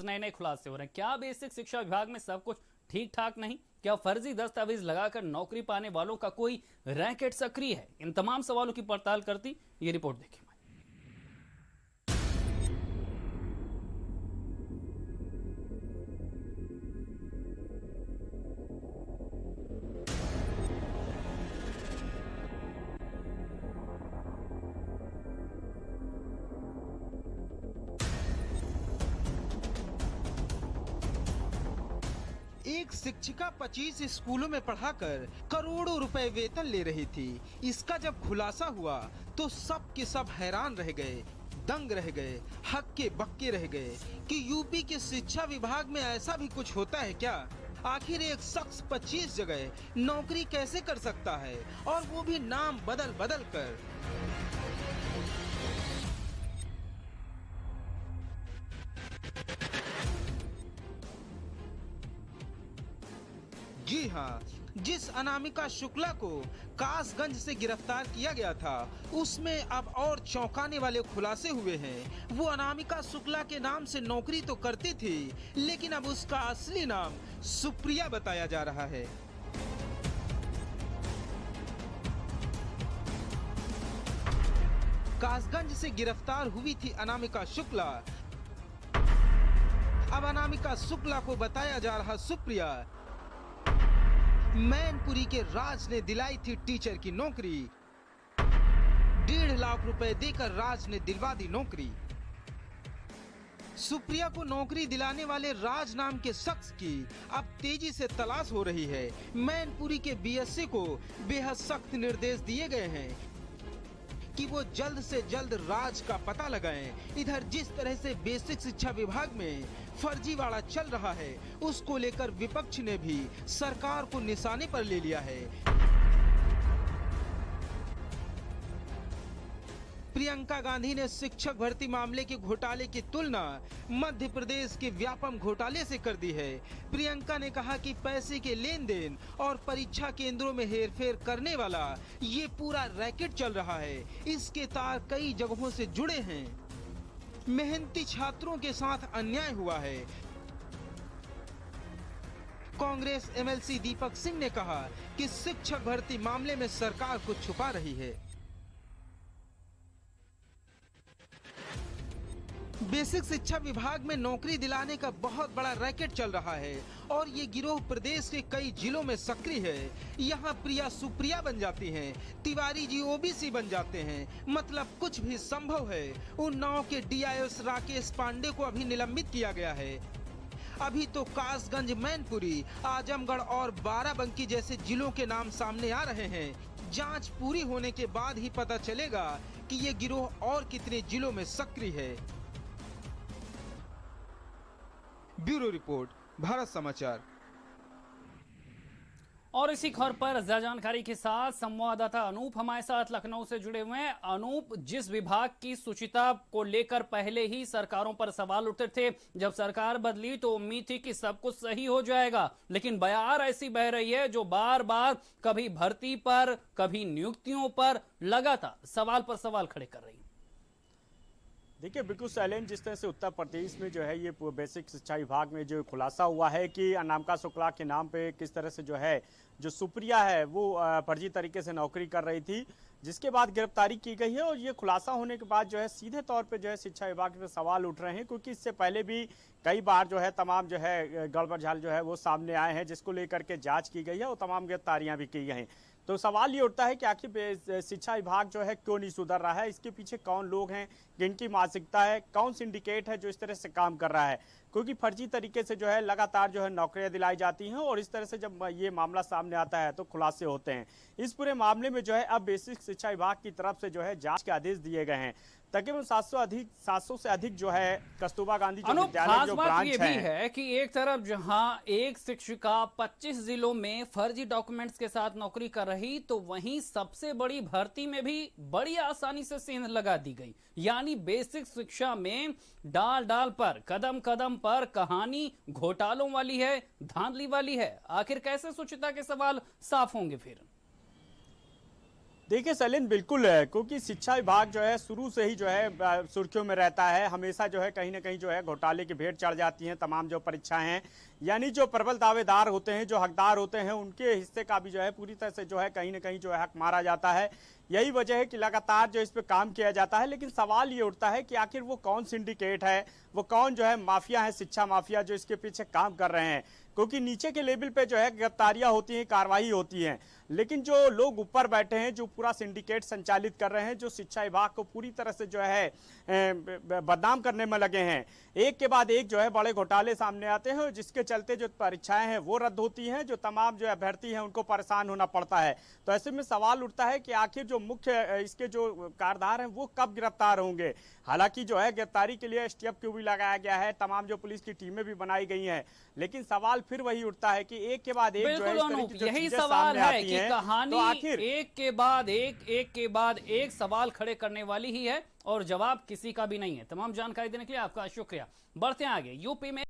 नए नए खुलासे हो रहे हैं। क्या बेसिक शिक्षा विभाग में सब कुछ ठीक ठाक नहीं? क्या फर्जी दस्तावेज लगाकर नौकरी पाने वालों का कोई रैकेट सक्रिय है? इन तमाम सवालों की पड़ताल करती ये रिपोर्ट देखिए। एक शिक्षिका 25 स्कूलों में पढ़ाकर करोड़ों रुपए वेतन ले रही थी। इसका जब खुलासा हुआ तो सब के सब हैरान रह गए, दंग रह गए, हक्के बक्के रह गए कि यूपी के शिक्षा विभाग में ऐसा भी कुछ होता है क्या? आखिर एक शख्स 25 जगह नौकरी कैसे कर सकता है, और वो भी नाम बदल बदल कर। जी हाँ, जिस अनामिका शुक्ला को कासगंज से गिरफ्तार किया गया था, उसमें अब और चौंकाने वाले खुलासे हुए हैं। वो अनामिका शुक्ला के नाम से नौकरी तो करती थी, लेकिन अब उसका असली नाम सुप्रिया बताया जा रहा है। कासगंज से गिरफ्तार हुई थी अनामिका शुक्ला। अब अनामिका शुक्ला को बताया जा रहा सुप्रिया। मैनपुरी के राज ने दिलाई थी टीचर की नौकरी। 1.5 लाख रुपए देकर राज ने दिलवा दी नौकरी। सुप्रिया को नौकरी दिलाने वाले राज नाम के शख्स की अब तेजी से तलाश हो रही है। मैनपुरी के बीएससी को बेहद सख्त निर्देश दिए गए हैं कि वो जल्द से जल्द राज का पता लगाएं। इधर जिस तरह से बेसिक शिक्षा विभाग में फर्जीवाड़ा चल रहा है, उसको लेकर विपक्ष ने भी सरकार को निशाने पर ले लिया है। प्रियंका गांधी ने शिक्षक भर्ती मामले के घोटाले की तुलना मध्य प्रदेश के व्यापम घोटाले से कर दी है। प्रियंका ने कहा कि पैसे के लेन देन और परीक्षा केंद्रों में हेरफेर करने वाला ये पूरा रैकेट चल रहा है। इसके तार कई जगहों से जुड़े हैं। मेहनती छात्रों के साथ अन्याय हुआ है। कांग्रेस एमएलसी दीपक सिंह ने कहा कि शिक्षक भर्ती मामले में सरकार कुछ छुपा रही है। बेसिक शिक्षा विभाग में नौकरी दिलाने का बहुत बड़ा रैकेट चल रहा है और ये गिरोह प्रदेश के कई जिलों में सक्रिय है। यहाँ प्रिया सुप्रिया बन जाती हैं, तिवारी जी ओबीसी बन जाते हैं, मतलब कुछ भी संभव है। उन्नाव के डीआईएस राकेश पांडे को अभी निलंबित किया गया है। अभी तो कासगंज, मैनपुरी, आजमगढ़ और बाराबंकी जैसे जिलों के नाम सामने आ रहे हैं। जांच पूरी होने के बाद ही पता चलेगा कि ये गिरोह और कितने जिलों में सक्रिय है। ब्यूरो रिपोर्ट, भारत समाचार। और इसी खबर पर ज्यादा जानकारी के साथ संवाददाता अनूप हमारे साथ लखनऊ से जुड़े हुए हैं। अनूप, जिस विभाग की शुचिता को लेकर पहले ही सरकारों पर सवाल उठते थे, जब सरकार बदली तो उम्मीद थी कि सब कुछ सही हो जाएगा, लेकिन बयार ऐसी बह रही है जो बार बार कभी भर्ती पर, कभी नियुक्तियों पर लगातार सवाल पर सवाल खड़े कर रही है। देखिए, बिल्कुल शैलेंद्र, जिस तरह से उत्तर प्रदेश में जो है ये बेसिक शिक्षा विभाग में जो खुलासा हुआ है कि अनामिका शुक्ला के नाम पे किस तरह से जो है जो सुप्रिया है वो फर्जी तरीके से नौकरी कर रही थी, जिसके बाद गिरफ्तारी की गई है। और ये खुलासा होने के बाद जो है सीधे तौर पे जो है शिक्षा विभाग पे सवाल उठ रहे हैं, क्योंकि इससे पहले भी कई बार जो है तमाम जो है गड़बड़ जो है वो सामने आए हैं, जिसको लेकर के जाँच की गई है और तमाम गिरफ्तारियाँ भी की गई हैं। तो सवाल ये उठता है कि आखिर शिक्षा विभाग जो है क्यों नहीं सुधर रहा है, इसके पीछे कौन लोग हैं, किनकी मानसिकता है, कौन सिंडिकेट है जो इस तरह से काम कर रहा है, क्योंकि फर्जी तरीके से जो है लगातार जो है नौकरियां दिलाई जाती हैं और इस तरह से जब ये मामला सामने आता है तो खुलासे होते हैं। इस पूरे मामले में जो है अब बेसिक शिक्षा विभाग की तरफ से जो है जांच के आदेश दिए गए हैं। तकरीबन 700 से अधिक जो है कस्तूरबा गांधी जो विद्यालय जो ब्रांच ये भी है कि एक तरफ जहां एक शिक्षिका 25 जिलों में फर्जी डॉक्यूमेंट्स के साथ नौकरी कर रही, तो वहीं सबसे बड़ी भर्ती में भी बड़ी आसानी से सेंध लगा दी गई। यानी बेसिक शिक्षा में डाल डाल पर, कदम कदम पर कहानी घोटालों वाली है, धांधली वाली है। आखिर कैसे शुचिता के सवाल साफ होंगे फिर? देखिए सैलिन, बिल्कुल है, क्योंकि शिक्षा विभाग जो है शुरू से ही जो है सुर्खियों में रहता है। हमेशा जो है कहीं ना कहीं जो है घोटाले की भेंट चढ़ जाती हैं तमाम जो परीक्षाएं हैं, यानी जो प्रबल दावेदार होते हैं, जो हकदार होते हैं, उनके हिस्से का भी जो है पूरी तरह से जो है कहीं ना कहीं जो है हक मारा जाता है। यही वजह है कि लगातार जो इस पे काम किया जाता है। लेकिन सवाल ये उठता है कि आखिर वो कौन सिंडिकेट है, वो कौन जो है माफिया है, शिक्षा माफिया, जो इसके पीछे काम कर रहे हैं। क्योंकि नीचे के लेवल पे जो है गिरफ्तारियां होती हैं, कार्रवाई होती हैं, लेकिन जो लोग ऊपर बैठे हैं, जो पूरा सिंडिकेट संचालित कर रहे हैं, जो शिक्षा विभाग को पूरी तरह से जो है बदनाम करने में लगे हैं, एक के बाद एक जो है बड़े घोटाले सामने आते हैं, जिसके चलते जो परीक्षाएं हैं वो रद्द होती हैं, जो तमाम जो अभ्यर्थी हैं उनको परेशान होना पड़ता है। तो ऐसे में सवाल उठता है कि आखिर जो मुख्य इसके जो कारदार हैं वो कब गिरफ्तार होंगे। हालांकि जो है गिरफ्तारी के लिए एसटीएफ क्यू भी लगाया गया है, तमाम जो पुलिस की टीमें भी बनाई गई हैं, लेकिन सवाल फिर वही उठता है कि एक के बाद एक जो है इस तरह की जो यही चीजें सवाल सामने है आती कि हैं, कहानी तो आखिर एक के बाद एक सवाल खड़े करने वाली ही है और जवाब किसी का भी नहीं है। तमाम जानकारी देने के लिए आपका शुक्रिया। बढ़ते हैं आगे। यूपी में